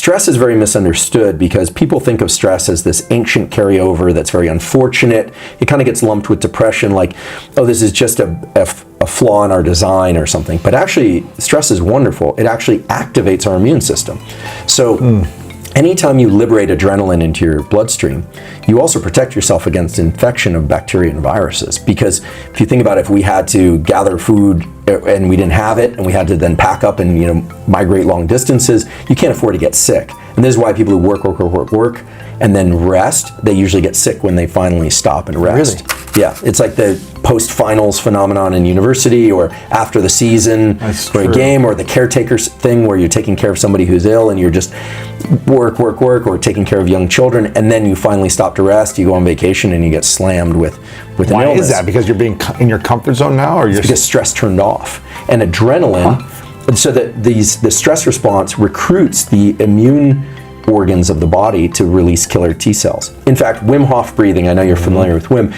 stress is very misunderstood because people think of stress as this ancient carryover that's very unfortunate. It kind of gets lumped with depression, like, oh, this is just a flaw in our design or something. But actually, stress is wonderful. It actually activates our immune system. So anytime you liberate adrenaline into your bloodstream, you also protect yourself against infection of bacteria and viruses. Because if you think about it, if we had to gather food and we didn't have it, and we had to then pack up and migrate long distances, you can't afford to get sick. And this is why people who work, and then rest, they usually get sick when they finally stop and rest. Really? Yeah, it's like the post-finals phenomenon in university, or after the season for a game, or the caretakers thing where you're taking care of somebody who's ill and you're just work, or taking care of young children, and then you finally stop to rest, you go on vacation and you get slammed with an illness. Why is that? Because you're being in your comfort zone now? Or because stress turned off. And adrenaline, so that the stress response recruits the immune organs of the body to release killer T cells. In fact, Wim Hof breathing, I know you're familiar with Wim,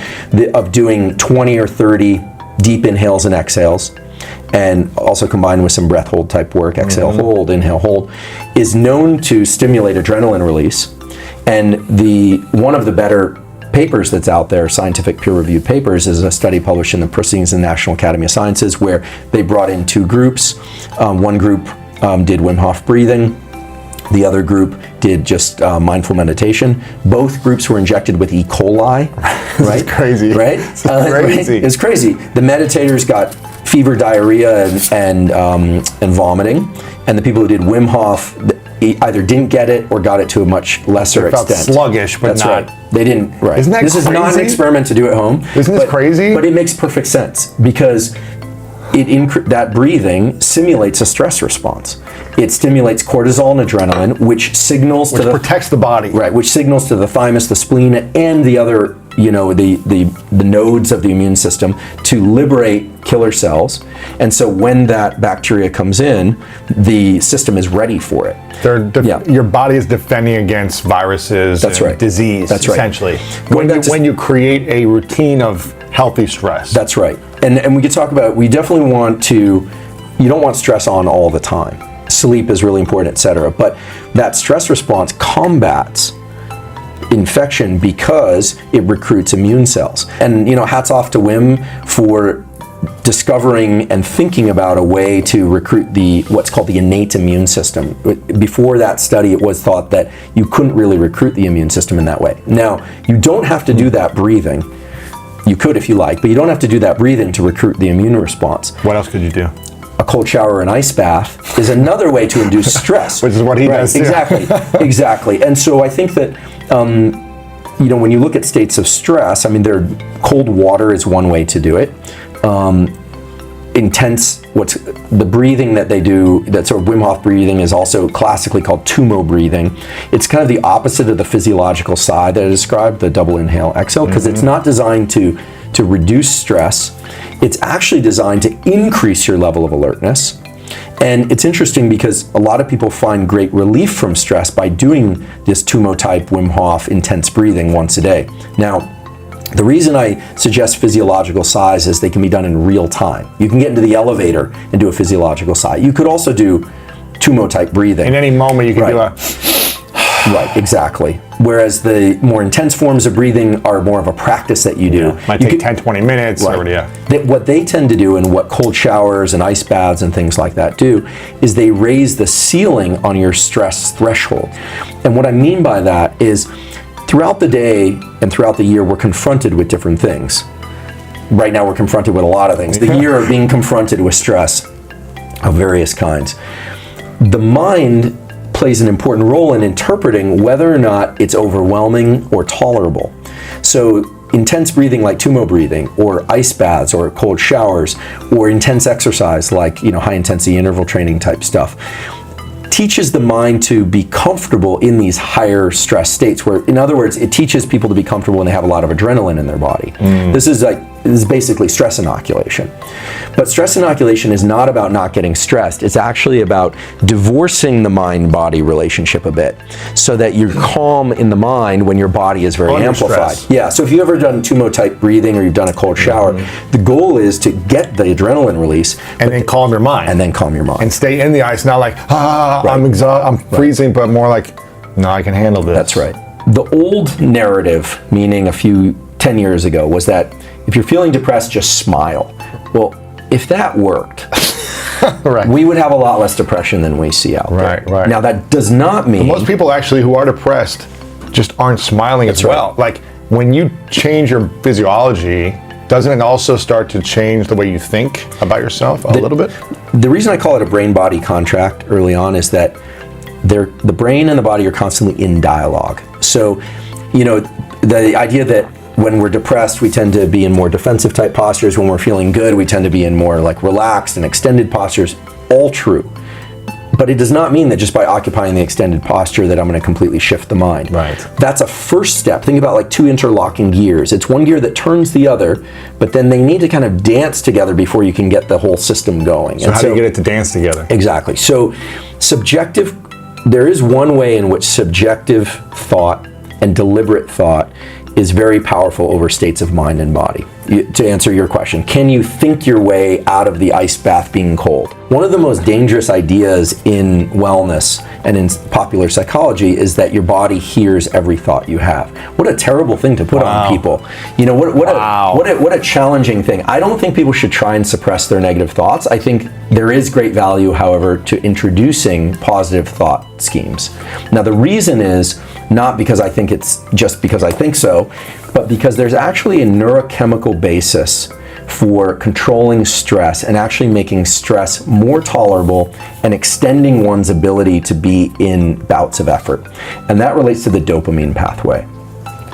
of doing 20 or 30 deep inhales and exhales, and also combined with some breath hold type work, exhale, hold, inhale, hold, is known to stimulate adrenaline release. And one of the better papers that's out there, scientific peer-reviewed papers, is a study published in the Proceedings of the National Academy of Sciences, where they brought in two groups. One group did Wim Hof breathing. The other group did just mindful meditation. Both groups were injected with E. coli. Right? It's crazy. Right? It's crazy. Right? It's crazy. The meditators got fever, diarrhea, and vomiting, and the people who did Wim Hof either didn't get it or got it to a much lesser extent. Felt sluggish, but That's not. Right. They didn't. Right. Isn't that this crazy? is not an experiment to do at home. Isn't this crazy? But it makes perfect sense because that breathing simulates a stress response. It stimulates cortisol and adrenaline, which protects the body. Right, which signals to the thymus, the spleen, and the other, the nodes of the immune system to liberate killer cells. And so when that bacteria comes in, the system is ready for it. Your body is defending against viruses and disease, essentially. When you create a routine of healthy stress. That's right. And we could talk about, we definitely you don't want stress on all the time. Sleep is really important, etc. But that stress response combats infection because it recruits immune cells. And hats off to Wim for discovering and thinking about a way to recruit what's called the innate immune system. Before that study, it was thought that you couldn't really recruit the immune system in that way. Now, you don't have to do that breathing. You could if you like, but you don't have to do that breathing to recruit the immune response. What else could you do? A cold shower or an ice bath is another way to induce stress. Which is what he does too. Exactly. And so I think that, when you look at states of stress, cold water is one way to do it. The breathing that they do, that sort of Wim Hof breathing, is also classically called Tummo breathing. It's kind of the opposite of the physiological sigh that I described, the double inhale exhale, because it's not designed to reduce stress. It's actually designed to increase your level of alertness. And it's interesting because a lot of people find great relief from stress by doing this Tummo type Wim Hof intense breathing once a day. Now, the reason I suggest physiological sighs is they can be done in real time. You can get into the elevator and do a physiological sigh. You could also do Tummo type breathing. In any moment you can do a... Right, exactly. Whereas the more intense forms of breathing are more of a practice that you do. Might take 10, 20 minutes. Right. What they tend to do, and what cold showers and ice baths and things like that do, is they raise the ceiling on your stress threshold. And what I mean by that is, throughout the day and throughout the year, we're confronted with different things. Right now, we're confronted with a lot of things. The year of being confronted with stress of various kinds. The mind plays an important role in interpreting whether or not it's overwhelming or tolerable. So intense breathing like Tummo breathing, or ice baths, or cold showers, or intense exercise like high intensity interval training type stuff, teaches the mind to be comfortable in these higher stress states, where, in other words, it teaches people to be comfortable when they have a lot of adrenaline in their body. This is like is basically stress inoculation. But stress inoculation is not about not getting stressed. It's actually about divorcing the mind-body relationship a bit so that you're calm in the mind when your body is very amplified. Stress. Yeah, so if you've ever done Tummo type breathing or you've done a cold shower, the goal is to get the adrenaline release. And then calm your mind. And then calm your mind. And stay in the ice, not like, I'm exhausted, I'm freezing, but more like, no, I can handle this. That's right. The old narrative, meaning 10 years ago, was that if you're feeling depressed, just smile. Well, if that worked, right. we would have a lot less depression than we see out there. Right. Now, that does not mean... But most people actually who are depressed just aren't smiling as well. Right. Like, when you change your physiology, doesn't it also start to change the way you think about yourself a little bit? The reason I call it a brain-body contract early on is that the brain and the body are constantly in dialogue. So, the idea that when we're depressed, we tend to be in more defensive type postures. When we're feeling good, we tend to be in more like relaxed and extended postures. All true. But it does not mean that just by occupying the extended posture that I'm going to completely shift the mind. Right. That's a first step. Think about like two interlocking gears. It's one gear that turns the other, but then they need to kind of dance together before you can get the whole system going. So how do you get it to dance together? Exactly. So there is one way in which subjective thought and deliberate thought is very powerful over states of mind and body. To answer your question, can you think your way out of the ice bath being cold? One of the most dangerous ideas in wellness and in popular psychology is that your body hears every thought you have. What a terrible thing to put on people. What a challenging thing. I don't think people should try and suppress their negative thoughts. I think there is great value, however, to introducing positive thought schemes. Now, the reason is not because I think it's just because I think so, but because there's actually a neurochemical basis for controlling stress and actually making stress more tolerable and extending one's ability to be in bouts of effort. And that relates to the dopamine pathway.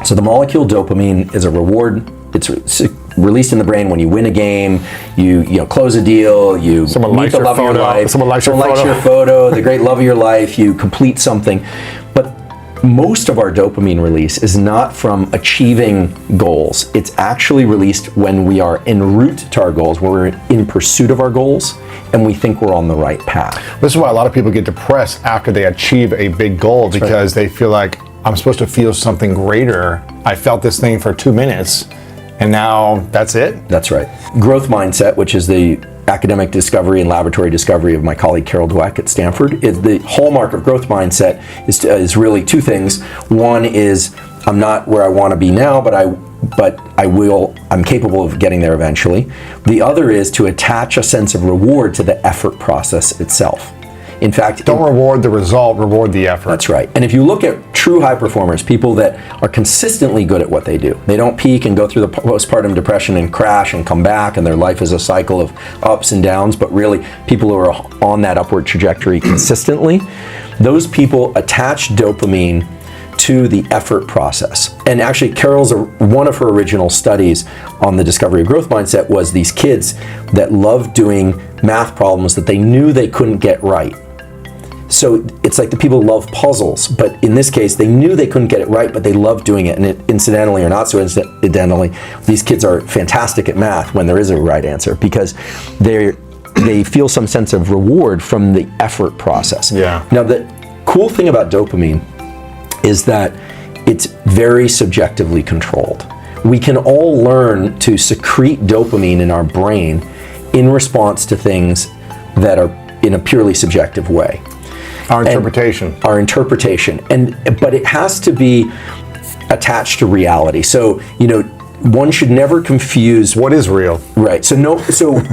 So the molecule dopamine is a reward. It's released in the brain when you win a game, you close a deal, you meet the love of your life, someone likes your photo, the great love of your life, you complete something. But most of our dopamine release is not from achieving goals. It's actually released when we are en route to our goals, when we're in pursuit of our goals, and we think we're on the right path. This is why a lot of people get depressed after they achieve a big goal, because they feel like, I'm supposed to feel something greater. I felt this thing for 2 minutes, and now that's it? That's right. Growth mindset, which is the academic discovery and laboratory discovery of my colleague Carol Dweck at Stanford, is the hallmark of growth mindset is really two things. One is, I'm not where I want to be now, but I'm capable of getting there eventually. The other is to attach a sense of reward to the effort process itself. In fact, don't reward the result, reward the effort. That's right. And if you look at true high performers, people that are consistently good at what they do, they don't peak and go through the postpartum depression and crash and come back, and their life is a cycle of ups and downs, but really people who are on that upward trajectory consistently, those people attach dopamine to the effort process. And actually, one of her original studies on the discovery of growth mindset was these kids that loved doing math problems that they knew they couldn't get right. So it's like the people who love puzzles, but in this case, they knew they couldn't get it right, but they loved doing it. And incidentally or not so incidentally, these kids are fantastic at math when there is a right answer, because they feel some sense of reward from the effort process. Yeah. Now, the cool thing about dopamine is that it's very subjectively controlled. We can all learn to secrete dopamine in our brain in response to things that are in a purely subjective way. Our interpretation. But it has to be attached to reality. So, one should never confuse what is real. Right. So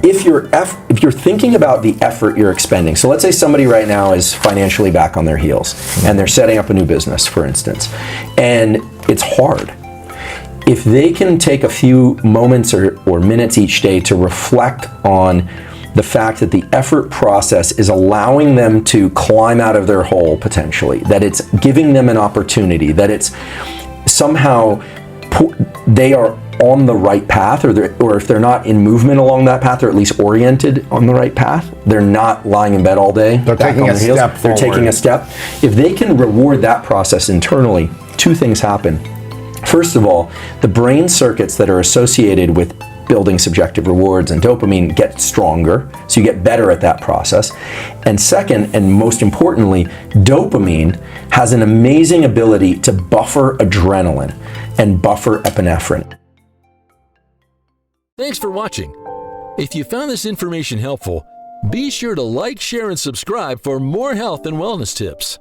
if you're thinking about the effort you're expending. So let's say somebody right now is financially back on their heels and they're setting up a new business, for instance, and it's hard. If they can take a few moments or minutes each day to reflect on the fact that the effort process is allowing them to climb out of their hole potentially, that it's giving them an opportunity, that it's somehow they are on the right path, or if they're not in movement along that path, or at least oriented on the right path, they're not lying in bed all day. They're taking a step forward. They're taking a step. If they can reward that process internally, two things happen. First of all, the brain circuits that are associated with building subjective rewards and dopamine get stronger, so you get better at that process. And second, and most importantly, dopamine has an amazing ability to buffer adrenaline and buffer epinephrine. Thanks for watching. If you found this information helpful, be sure to like, share, and subscribe for more health and wellness tips.